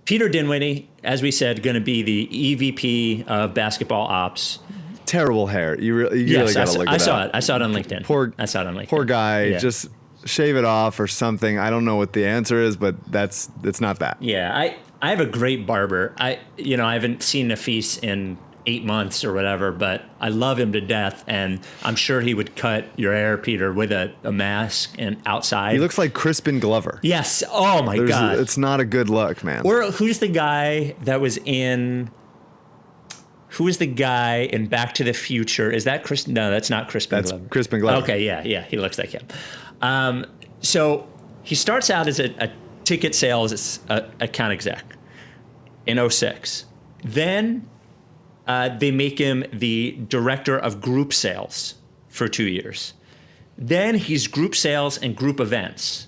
Peter Dinwiddie, as we said, going to be the EVP of basketball ops. Terrible hair. You really got to look at it. I saw it on LinkedIn. I saw it on LinkedIn. Poor guy. Just shave it off or something. I don't know what the answer is, but it's not that. Yeah, I have a great barber. I haven't seen Nafis in 8 months or whatever, but I love him to death, and I'm sure he would cut your hair, Peter, with a mask and outside. He looks like Crispin Glover. Yes. Oh my God. It's not a good look, man. Or who's the guy that was in? Who is the guy in Back to the Future? Is that Chris? No, that's not Crispin Glover. That's Crispin Glover. Okay, yeah, he looks like him. So he starts out as a ticket sales account exec in 2006. Then they make him the director of group sales for 2 years. Then he's group sales and group events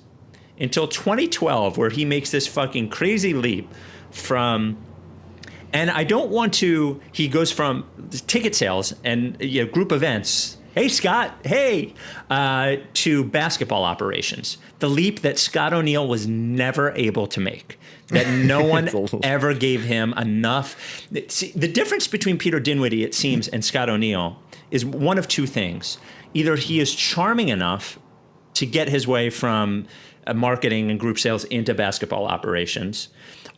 until 2012, where he makes this fucking crazy leap from, and I don't want to, he goes from ticket sales and group events, hey, Scott, hey, to basketball operations. The leap that Scott O'Neil was never able to make. That no one ever gave him enough. See, the difference between Peter Dinwiddie, it seems, and Scott O'Neil is one of two things. Either he is charming enough to get his way from marketing and group sales into basketball operations,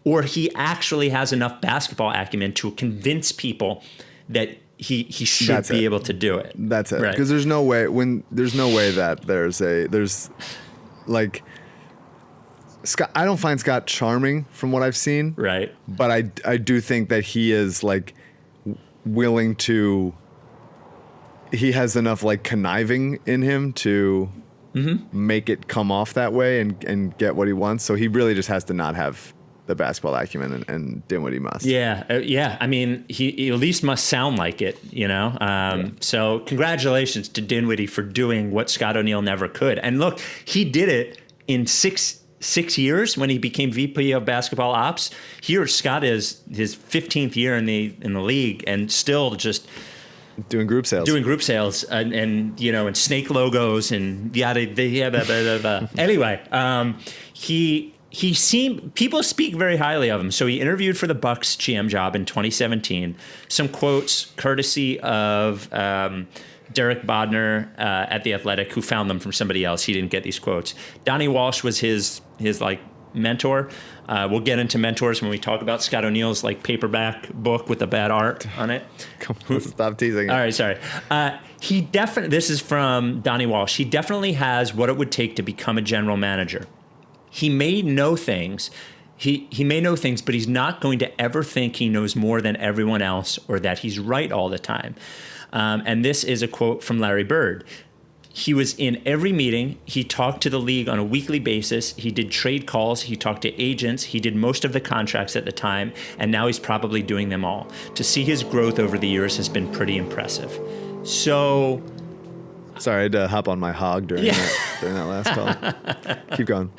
or he actually has enough basketball acumen to convince people that he should be able to do it. That's it. Because there's no way that there's like Scott. I don't find Scott charming from what I've seen. Right. But I do think that he is like willing to. He has enough like conniving in him to make it come off that way and get what he wants. So he really just has to not have the basketball acumen and Dinwiddie must. Yeah. I mean, he at least must sound like it, So congratulations to Dinwiddie for doing what Scott O'Neil never could. And look, he did it in six years when he became VP of basketball ops. Here, Scott is his 15th year in the league and still just doing group sales and snake logos and yada. Anyway, he seemed, people speak very highly of him. So he interviewed for the Bucks GM job in 2017. Some quotes courtesy of Derek Bodner at The Athletic, who found them from somebody else. He didn't get these quotes. Donnie Walsh was his like mentor. We'll get into mentors when we talk about Scott O'Neil's like paperback book with the bad art on it. Come on, stop teasing. All right, sorry. This is from Donnie Walsh. He definitely has what it would take to become a general manager. He may know things. He may know things, but he's not going to ever think he knows more than everyone else or that he's right all the time. And this is a quote from Larry Bird. He was in every meeting. He talked to the league on a weekly basis. He did trade calls. He talked to agents. He did most of the contracts at the time, and now he's probably doing them all. To see his growth over the years has been pretty impressive. So... Sorry, I had to hop on my hog during that last call. Keep going.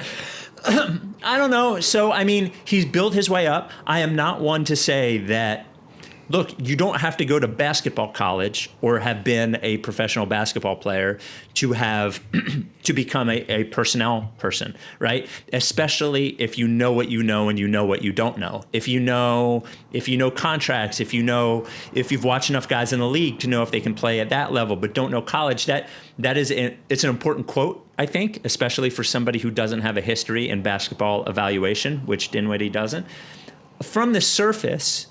I don't know. So, I mean, he's built his way up. I am not one to say that, look, you don't have to go to basketball college or have been a professional basketball player to have to become a personnel person, right? Especially if you know what you know and you know what you don't know. If you know contracts, if you've watched enough guys in the league to know if they can play at that level but don't know college, it's an important quote, I think, especially for somebody who doesn't have a history in basketball evaluation, which Dinwiddie doesn't. From the surface,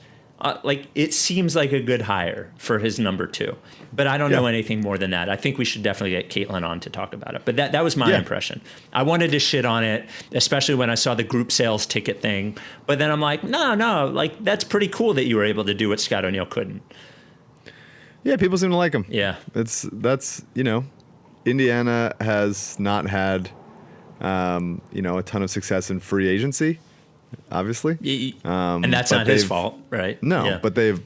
it seems like a good hire for his number two, but I don't know anything more than that. I think we should definitely get Caitlin on to talk about it. But that was my impression. I wanted to shit on it, especially when I saw the group sales ticket thing. But then I'm like, no, like that's pretty cool that you were able to do what Scott O'Neil couldn't. Yeah, people seem to like him. Yeah, that's Indiana has not had a ton of success in free agency. Obviously, and that's not his fault, right? No, but they've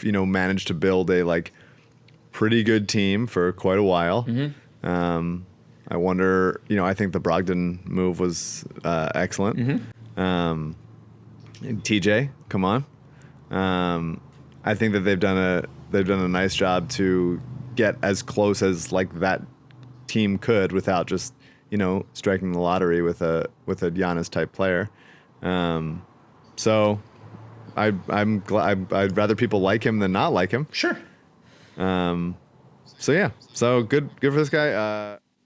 managed to build a like pretty good team for quite a while. Mm-hmm. I wonder, I think the Brogdon move was excellent. Mm-hmm. TJ, come on. I think that they've done a nice job to get as close as like that team could without just striking the lottery with a Giannis type player. So I'm glad. I'd rather people like him than not like him. Sure. So yeah. So good for this guy.